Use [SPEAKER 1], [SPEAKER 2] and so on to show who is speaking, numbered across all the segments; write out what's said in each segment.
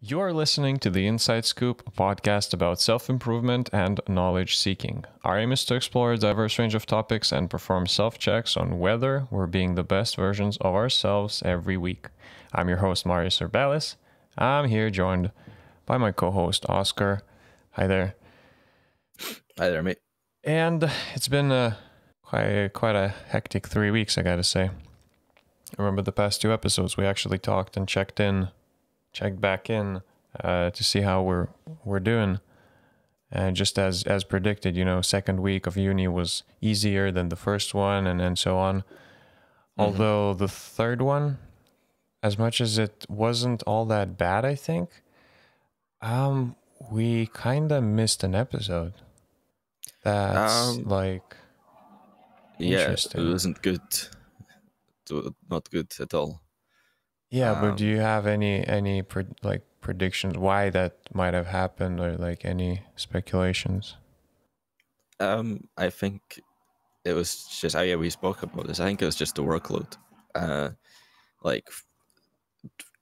[SPEAKER 1] You're listening to The Inside Scoop, a podcast about self-improvement and knowledge seeking. Our aim is to explore a diverse range of topics and perform self-checks on whether we're being the best versions of ourselves every week. I'm your host, Marius Urbalis. I'm here joined by my co-host, Oscar. Hi there.
[SPEAKER 2] Hi there, mate.
[SPEAKER 1] And it's been quite a hectic 3 weeks, I gotta say. I remember the past two episodes, we actually talked and checked back in to see how we're doing. And just as predicted, second week of uni was easier than the first one, and so on. Mm-hmm. Although the third one, as much as it wasn't all that bad, I think, we kind of missed an episode. That's interesting.
[SPEAKER 2] It wasn't good. Not good at all.
[SPEAKER 1] Yeah, but do you have any predictions why that might have happened, or like any speculations?
[SPEAKER 2] I think it was just we spoke about this. I think it was just the workload.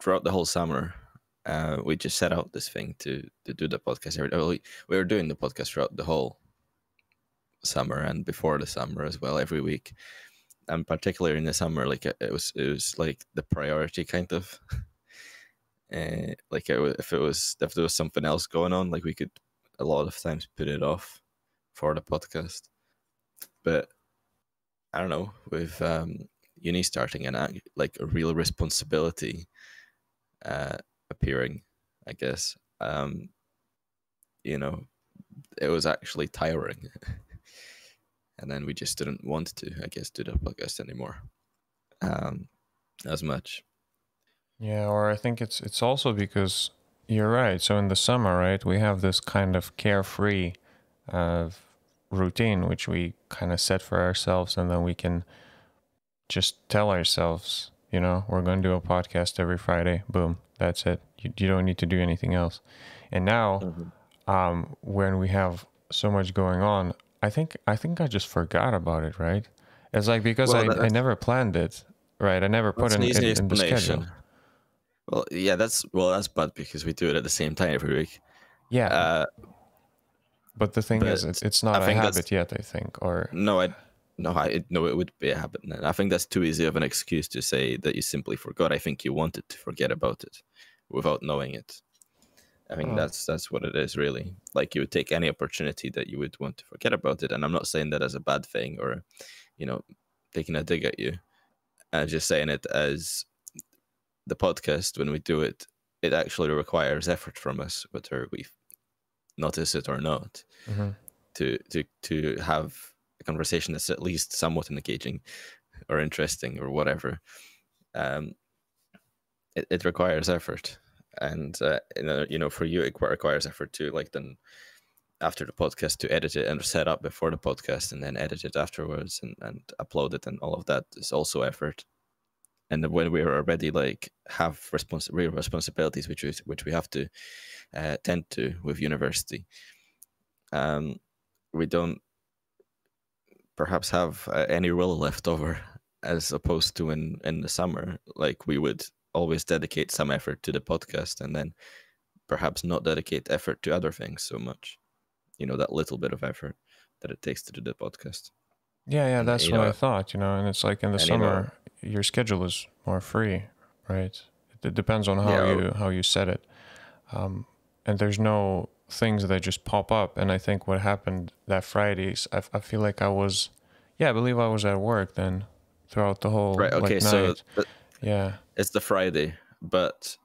[SPEAKER 2] Throughout the whole summer, we just set out this thing to do the podcast every day. We were doing the podcast throughout the whole summer and before the summer as well, every week. And particularly in the summer, like it was like the priority kind of. If there was something else going on, like we could a lot of times put it off for the podcast. But I don't know, with uni starting and like a real responsibility appearing, I guess, it was actually tiring. And then we just didn't want to, I guess, do the podcast anymore as much.
[SPEAKER 1] Yeah, or I think it's also because you're right. So in the summer, right, we have this kind of carefree routine, which we kind of set for ourselves, and then we can just tell ourselves, we're going to do a podcast every Friday. Boom, that's it. You don't need to do anything else. And now, when we have so much going on, I think I just forgot about it, right? It's like because I never planned it, right? I never put it in the schedule.
[SPEAKER 2] Well, yeah, that's bad because we do it at the same time every week.
[SPEAKER 1] Yeah. But the thing is, it's not a habit yet, I think. Or
[SPEAKER 2] no, it would be a habit. And I think that's too easy of an excuse to say that you simply forgot. I think you wanted to forget about it without knowing it. I think that's what it is, really. Like, you would take any opportunity that you would want to forget about it. And I'm not saying that as a bad thing or, taking a dig at you. I'm just saying it as the podcast, when we do it, it actually requires effort from us, whether we notice it or not, to have a conversation that's at least somewhat engaging or interesting or whatever. It requires effort. And for you, it requires effort too. Like, then after the podcast, to edit it and set up before the podcast, and then edit it afterwards and upload it, and all of that is also effort. And when we already have real responsibilities, which we have to tend to with university, we don't perhaps have any will left over, as opposed to in the summer. Like, we would always dedicate some effort to the podcast, and then perhaps not dedicate effort to other things so much. That little bit of effort that it takes to do the podcast.
[SPEAKER 1] Yeah, that's what I thought, and it's like in the summer, your schedule is more free, right? It depends on how you set it. And there's no things that just pop up. And I think what happened that Friday, I feel like I believe I was at work then throughout the whole night.
[SPEAKER 2] So
[SPEAKER 1] yeah,
[SPEAKER 2] it's the Friday, but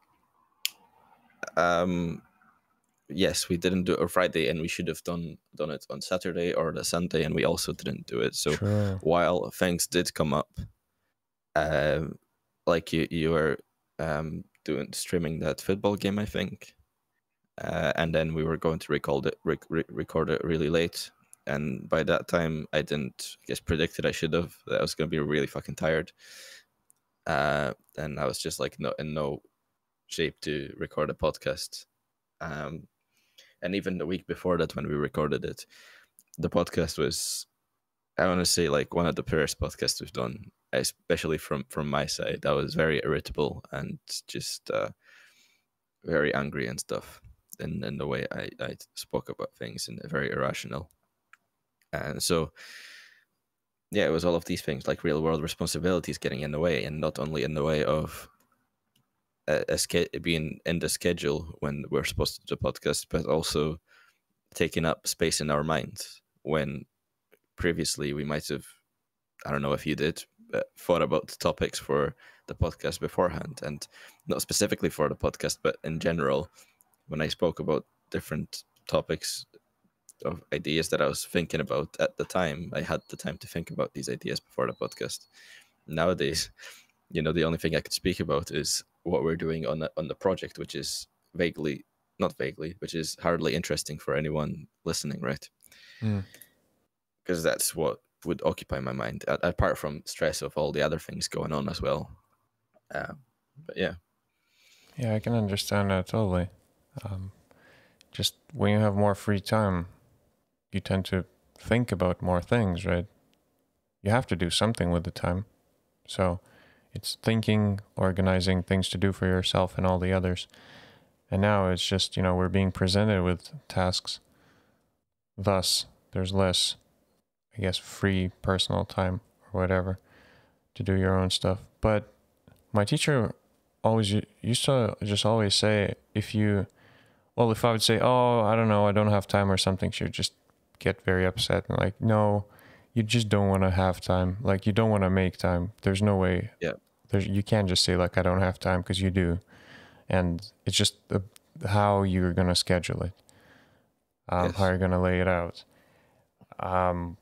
[SPEAKER 2] yes, we didn't do it on Friday, and we should have done it on Saturday or the Sunday, and we also didn't do it. So while things did come up, like you were streaming that football game, I think, and then we were going to record it really late, and by that time I didn't predicted I should have that I was going to be really fucking tired, and I was just like in no shape to record a podcast. And even the week before that, when we recorded it, the podcast was, I want to say, like one of the purest podcasts we've done, especially from my side. I was very irritable and just very angry and stuff in the way I spoke about things, and very irrational. And so, yeah, it was all of these things, like real world responsibilities getting in the way, and not only in the way of being in the schedule when we're supposed to do the podcast, but also taking up space in our minds when previously we might have, I don't know if you did, thought about the topics for the podcast beforehand, and not specifically for the podcast, but in general, when I spoke about different topics of ideas that I was thinking about at the time, I had the time to think about these ideas before the podcast. Nowadays, the only thing I could speak about is what we're doing on the project, which is not vaguely, which is hardly interesting for anyone listening, right? Because that's what would occupy my mind, apart from stress of all the other things going on as well. But yeah.
[SPEAKER 1] Yeah, I can understand that totally. Just when you have more free time, you tend to think about more things, right? You have to do something with the time. So it's thinking, organizing things to do for yourself and all the others. And now it's just, we're being presented with tasks. Thus, there's less, I guess, free personal time or whatever to do your own stuff. But my teacher always used to just always say, if I would say, oh, I don't know, I don't have time or something, she would just get very upset and like, no, you just don't want to have time. Like, you don't want to make time. There's no way.
[SPEAKER 2] Yeah.
[SPEAKER 1] You can't just say like, I don't have time, because you do. And it's just how you're going to schedule it,
[SPEAKER 2] Yes.
[SPEAKER 1] how you're going to lay it out. I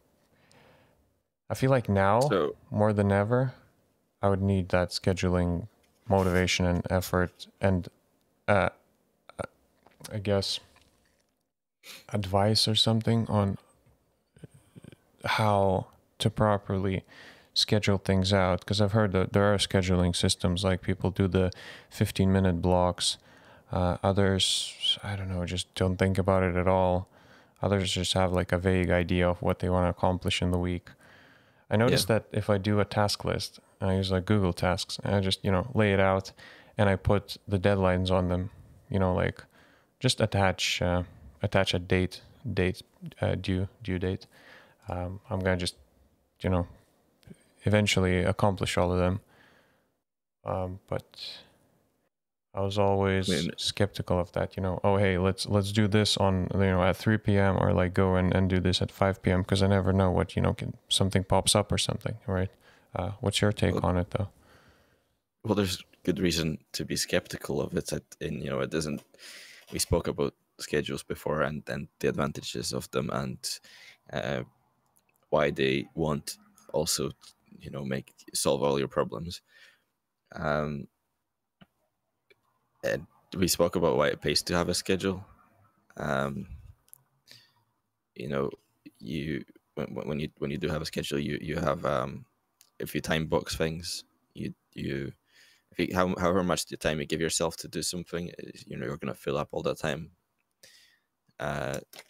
[SPEAKER 1] feel like now, more than ever, I would need that scheduling motivation and effort and, I guess, advice or something on how to properly schedule things out, because I've heard that there are scheduling systems, like people do the 15-minute blocks. Others, I don't know, just don't think about it at all. Others just have like a vague idea of what they want to accomplish in the week. I noticed that if I do a task list, I use like Google Tasks, and I just, lay it out, and I put the deadlines on them, like just attach a due date. I'm going to just, eventually accomplish all of them. But I was always skeptical of that, oh, hey, let's do this on, at 3 p.m. or like go and do this at 5 p.m. because I never know what, something pops up or something, right? What's your take on it, though?
[SPEAKER 2] Well, there's good reason to be skeptical of it. It doesn't, we spoke about schedules before and the advantages of them, and why they won't also, solve all your problems. And we spoke about why it pays to have a schedule. You when you do have a schedule, you have if you time box things, however much the time you give yourself to do something, you're gonna fill up all that time,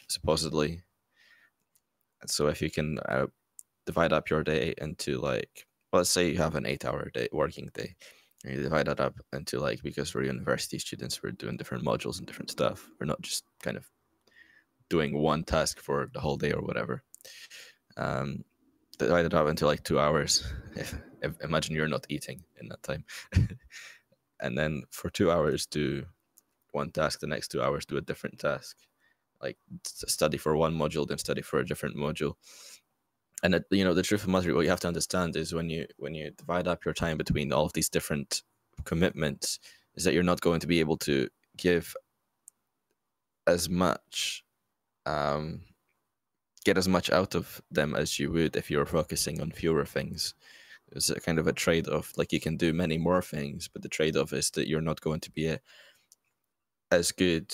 [SPEAKER 2] supposedly. So if you can divide up your day into, like, let's say you have an 8-hour working day, and you divide that up into, like, because we're university students, we're doing different modules and different stuff. We're not just kind of doing one task for the whole day or whatever. Divide it up into like 2 hours. Imagine you're not eating in that time. And then for 2 hours do one task, the next 2 hours do a different task, like study for one module, then study for a different module. And the truth of the matter, what you have to understand is when you divide up your time between all of these different commitments, is that you're not going to be able to give as much, get as much out of them as you would if you're focusing on fewer things. It's a kind of a trade-off. Like, you can do many more things, but the trade-off is that you're not going to be as good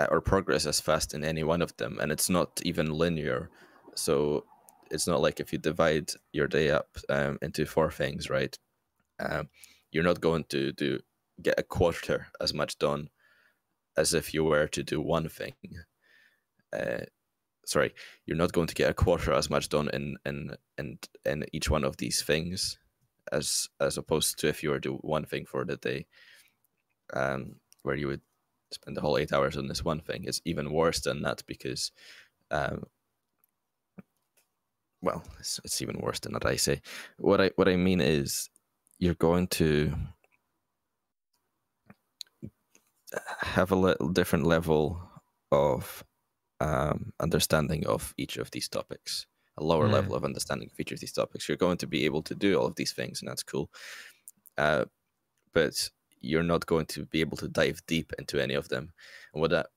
[SPEAKER 2] or progress as fast in any one of them, and it's not even linear. So it's not like if you divide your day up into 4 things, right? You're not going to get a quarter as much done as if you were to do one thing. Sorry, you're not going to get a quarter as much done in each one of these things as opposed to if you were to do one thing for the day. where you would spend the whole 8 hours on this one thing. It's even worse than that because, well, it's even worse than that. I say, what I mean is, you're going to have a different level of understanding of each of these topics, a lower level of understanding of each of these topics. You're going to be able to do all of these things, and that's cool. But you're not going to be able to dive deep into any of them. And what that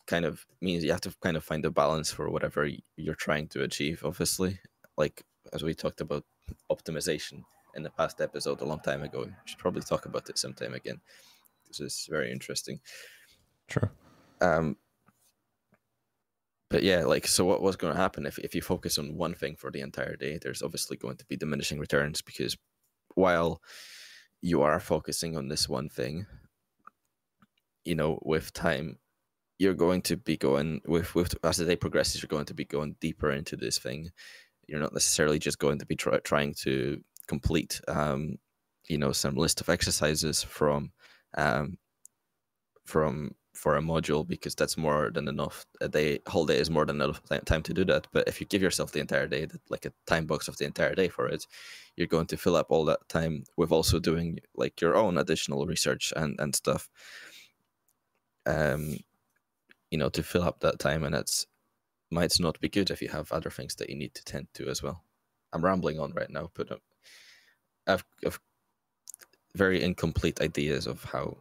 [SPEAKER 2] kind of means, you have to kind of find a balance for whatever you're trying to achieve, obviously. Like, as we talked about optimization in the past episode a long time ago, we should probably talk about it sometime again. This is very interesting.
[SPEAKER 1] True.
[SPEAKER 2] But yeah, like, so what's going to happen if you focus on one thing for the entire day? There's obviously going to be diminishing returns, because while you are focusing on this one thing, you know, with time, you're going to be going with as the day progresses, you're going to be going deeper into this thing. You're not necessarily just going to be trying to complete, you know, some list of exercises from for a module, because that's more than enough. Whole day is more than enough time to do that. But if you give yourself the entire day, like a time box of the entire day for it, you're going to fill up all that time with also doing like your own additional research and stuff. You know, to fill up that time, and that's might not be good if you have other things that you need to tend to as well. I'm rambling on right now, but I've very incomplete ideas of how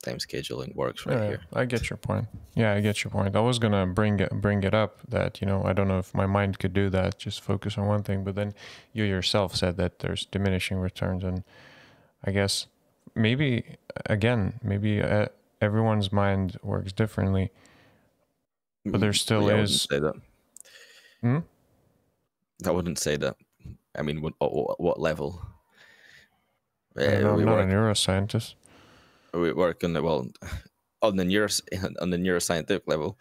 [SPEAKER 2] time scheduling works here.
[SPEAKER 1] I get your point. Yeah, I get your point. I was gonna bring it up that, you know, I don't know if my mind could do that, just focus on one thing, but then you yourself said that there's diminishing returns, and I guess maybe everyone's mind works differently, but there still is.
[SPEAKER 2] I wouldn't say that. I wouldn't say that. I mean, what level?
[SPEAKER 1] I don't know, I'm not a neuroscientist.
[SPEAKER 2] We work on the on the neuroscientific level,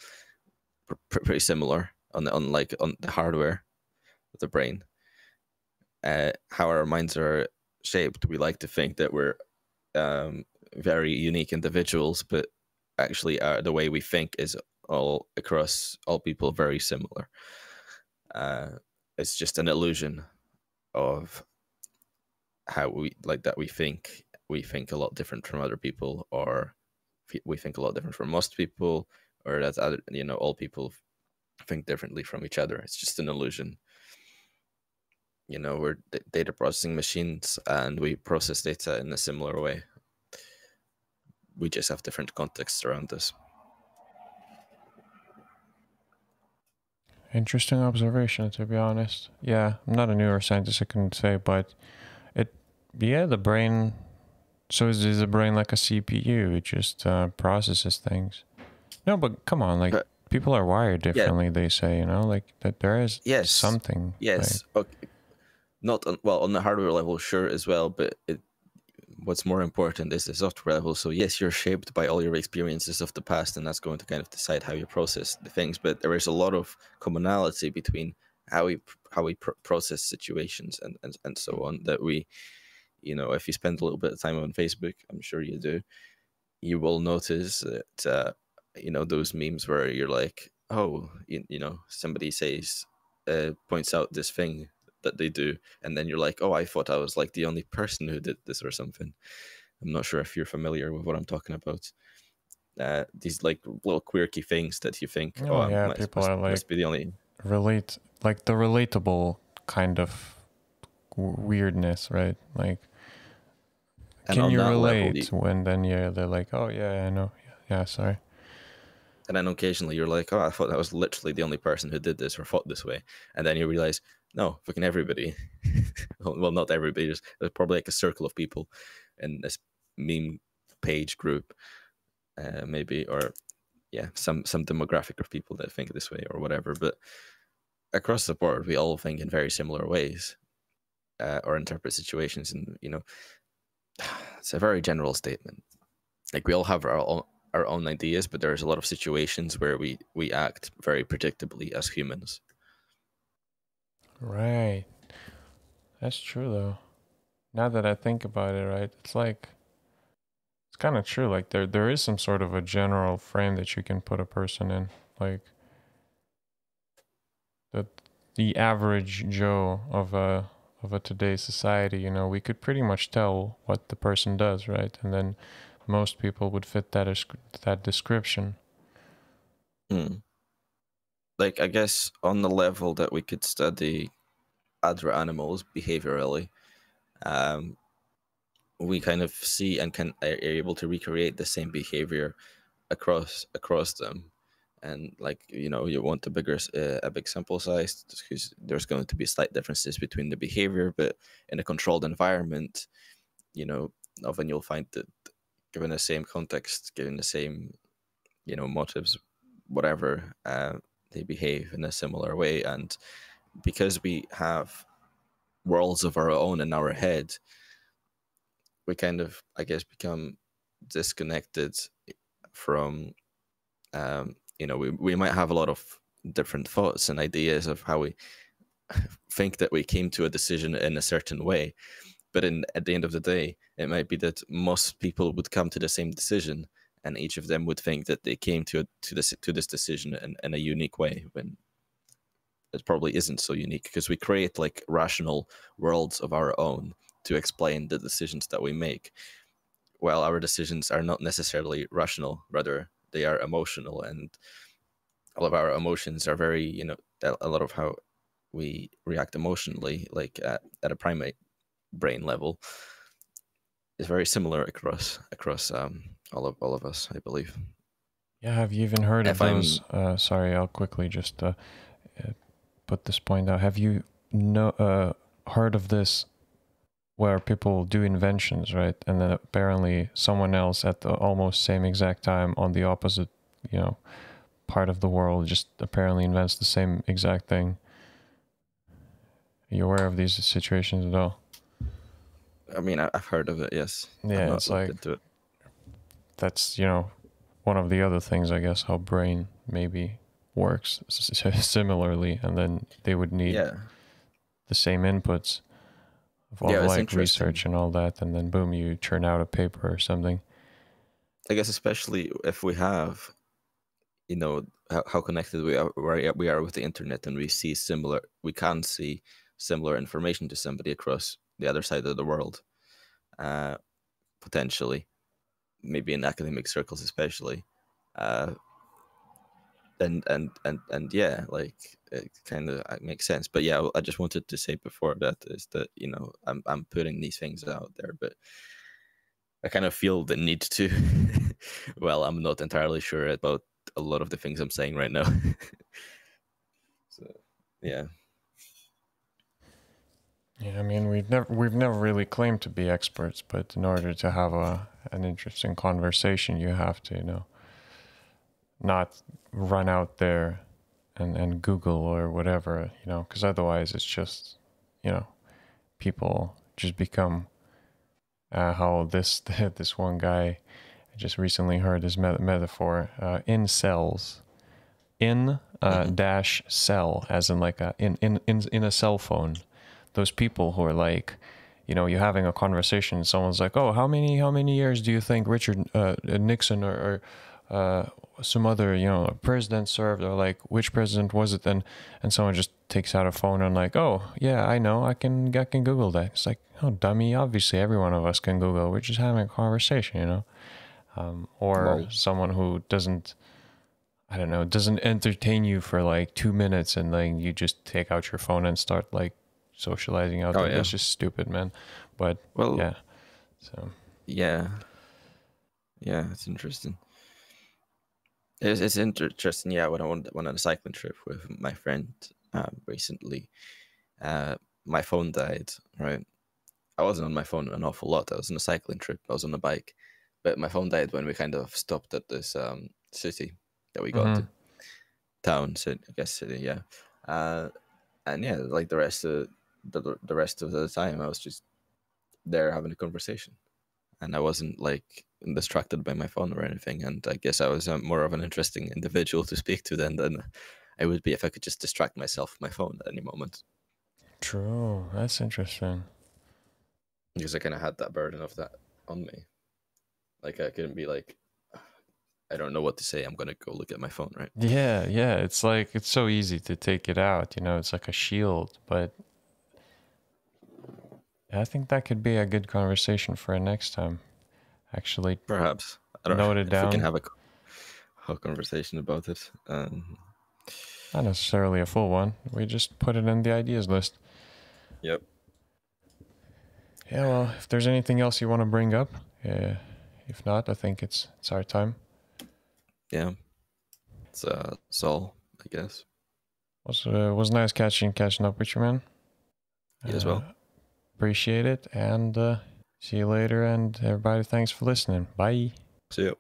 [SPEAKER 2] pretty similar on the hardware of the brain. How our minds are shaped, we like to think that we're very unique individuals, but actually the way we think is all across all people very similar. It's just an illusion of how we think. We think a lot different from other people, or we think a lot different from most people, or that other, you know, all people think differently from each other. It's just an illusion. You know, we're data processing machines, and we process data in a similar way. We just have different contexts around this.
[SPEAKER 1] Interesting observation, to be honest. Yeah, I'm not a neuroscientist, I couldn't say, but the brain. So is the brain like a CPU? It just processes things. No, but come on, like, people are wired differently. Yeah. They say, you know, like that there is something.
[SPEAKER 2] Yes. Like, okay. Not on the hardware level, sure, as well, but what's more important is the software level. So yes, you're shaped by all your experiences of the past, and that's going to kind of decide how you process the things. But there is a lot of commonality between how we process situations and so on, that we, you know, if you spend a little bit of time on Facebook, I'm sure you do, you will notice that you know, those memes where you're like, oh, you know, somebody says points out this thing that they do, and then you're like, oh, I thought I was like the only person who did this or something. I'm not sure if you're familiar with what I'm talking about. These like little quirky things that you think,
[SPEAKER 1] people must
[SPEAKER 2] be the only
[SPEAKER 1] the relatable kind of weirdness, right? Like, can you relate when then they're like, oh yeah, I know, yeah, sorry.
[SPEAKER 2] And then occasionally you're like, oh, I thought I was literally the only person who did this or thought this way, and then you realize, no, fucking everybody. Well, not everybody. There's probably like a circle of people in this meme page group, maybe, or yeah, some demographic of people that think this way or whatever. But across the board, we all think in very similar ways, or interpret situations, and you know, it's a very general statement. Like, we all have our own ideas, but there's a lot of situations where we act very predictably as humans.
[SPEAKER 1] Right. That's true, though. Now that I think about it, right, it's it's kind of true. Like there is some sort of a general frame that you can put a person in. Like the average Joe of a today's society, you know, we could pretty much tell what the person does, right? And then most people would fit that description.
[SPEAKER 2] Hmm. Like, I guess on the level that we could study other animals behaviorally, um, we kind of see and are able to recreate the same behavior across them. And like, you know, you want a big sample size because there's going to be slight differences between the behavior, but in a controlled environment, you know, often you'll find that given the same context, given the same, you know, motives, whatever, they behave in a similar way. And because we have worlds of our own in our head, we kind of, I guess, become disconnected from, you know, we might have a lot of different thoughts and ideas of how we think that we came to a decision in a certain way. But at the end of the day, it might be that most people would come to the same decision, and each of them would think that they came to this decision in a unique way, when it probably isn't so unique, because we create like rational worlds of our own to explain the decisions that we make. While our decisions are not necessarily rational, rather they are emotional, and all of our emotions are very, you know, a lot of how we react emotionally, like at a primate brain level, is very similar across all of us, I believe.
[SPEAKER 1] Yeah, have you even heard of
[SPEAKER 2] If
[SPEAKER 1] those?
[SPEAKER 2] I'm
[SPEAKER 1] Sorry, I'll quickly just put this point out. Have you heard of this where people do inventions, right? And then apparently someone else at the almost same exact time on the opposite, you know, part of the world just apparently invents the same exact thing. Are you aware of these situations at all?
[SPEAKER 2] I mean, I've heard of it, yes. I've
[SPEAKER 1] Yeah,
[SPEAKER 2] not
[SPEAKER 1] it's
[SPEAKER 2] looked
[SPEAKER 1] like
[SPEAKER 2] into it.
[SPEAKER 1] that's, you know, one of the other things, I guess, how brain maybe works similarly, and then they would need
[SPEAKER 2] Yeah.
[SPEAKER 1] the same inputs of
[SPEAKER 2] Yeah, it's
[SPEAKER 1] like
[SPEAKER 2] interesting.
[SPEAKER 1] research and all that, and then boom, you churn out a paper or something.
[SPEAKER 2] I guess especially if we have, you know, how connected we are with the internet, and we can see similar information to somebody across the other side of the world, uh, potentially, maybe in academic circles especially. Uh, and yeah, like it kind of makes sense. But yeah, I just wanted to say before that is that, you know, I'm putting these things out there, but I kind of feel the need to. Well, I'm not entirely sure about a lot of the things I'm saying right now. So yeah.
[SPEAKER 1] Yeah, I mean, we've never really claimed to be experts, but in order to have an interesting conversation, you have to, you know, not run out there and Google or whatever, you know, because otherwise it's just, you know, people just become how this this one guy, I just recently heard this metaphor, incels, in
[SPEAKER 2] Hmm.
[SPEAKER 1] dash cell, as in like in a cell phone. Those people who are like, you know, you're having a conversation and someone's like, oh, how many years do you think Richard Nixon or some other, you know, president served, or like which president was it? And someone just takes out a phone and like, oh yeah, I know, I can Google that. It's like, oh dummy, obviously every one of us can Google. We're just having a conversation, you know. Or
[SPEAKER 2] Lol.
[SPEAKER 1] someone who doesn't, I don't know, doesn't entertain you for like 2 minutes, and then you just take out your phone and start like socializing out
[SPEAKER 2] Oh
[SPEAKER 1] there.
[SPEAKER 2] yeah.
[SPEAKER 1] That's just stupid, man. But
[SPEAKER 2] Well,
[SPEAKER 1] yeah, so
[SPEAKER 2] yeah, yeah, it's interesting. It's interesting. Yeah, when I went on a cycling trip with my friend recently, uh, my phone died. Right, I wasn't on my phone an awful lot. I was on a cycling trip. I was on a bike, but my phone died when we kind of stopped at this city that we got
[SPEAKER 1] mm-hmm.
[SPEAKER 2] to, town. So I guess city, yeah. Uh, and yeah, like the rest of the time, I was just there having a conversation, and I wasn't like distracted by my phone or anything. And I guess I was more of an interesting individual to speak to than I would be if I could just distract myself with my phone at any moment,
[SPEAKER 1] True. That's interesting.
[SPEAKER 2] because I kind of had that burden of that on me. Like I couldn't be like, I don't know what to say. I'm gonna go look at my phone, right?
[SPEAKER 1] Yeah, yeah. It's like it's so easy to take it out, you know, it's like a shield, but I think that could be a good conversation for a next time. Actually,
[SPEAKER 2] Perhaps I don't know
[SPEAKER 1] note it
[SPEAKER 2] if we can
[SPEAKER 1] down.
[SPEAKER 2] have a whole conversation about it.
[SPEAKER 1] Not necessarily a full one. We just put it in the ideas list.
[SPEAKER 2] Yep.
[SPEAKER 1] Yeah, well, if there's anything else you want to bring up, if not, I think it's our time.
[SPEAKER 2] Yeah. It's all, I guess.
[SPEAKER 1] Was nice catching up with you, man.
[SPEAKER 2] You as well.
[SPEAKER 1] Appreciate it, and see you later. And everybody, thanks for listening. Bye.
[SPEAKER 2] See you.